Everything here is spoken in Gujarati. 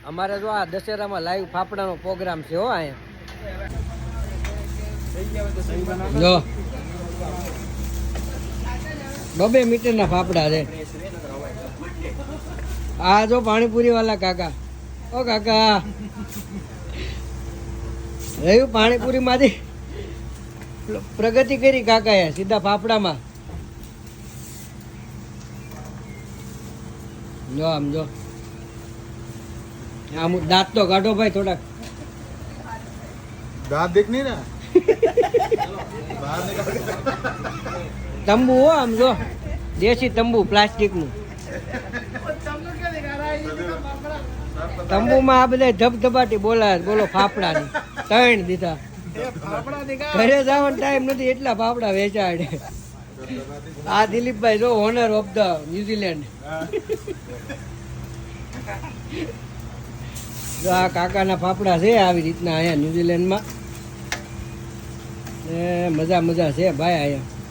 અમારે જો આ દશેરામાં લાઈવ ફાફડાનો પ્રોગ્રામ છે હો અહીંયા જો 2 મીટરના ફાફડા છે આ જો પાણીપુરી વાળા કાકા ઓ કાકા રહ્યું પાણીપુરી માંથી પ્રગતિ કરી કાકાએ સીધા ફાફડામાં જો આમ જો આમ દાંત તો કાઢો ભાઈ થોડાક दांत देख नहीं ना તંબુ હો આમ જો દેશી તંબુ પ્લાસ્ટિક નું તંબુમાં આ બધા ધબધબાટી બોલાય બોલો ફાફડાની 3 દીધા ઘરે જવાનો ટાઈમ નથી એટલા ફાફડા વેચાડે આ દિલીપભાઈ જો ઓનર ઓફ ધ ન્યુઝીલેન્ડ જો આ કાકાના ફાફડા છે આવી રીતના અહીંયા ન્યુઝીલેન્ડમાં મજા છે ભાઈ અહીંયા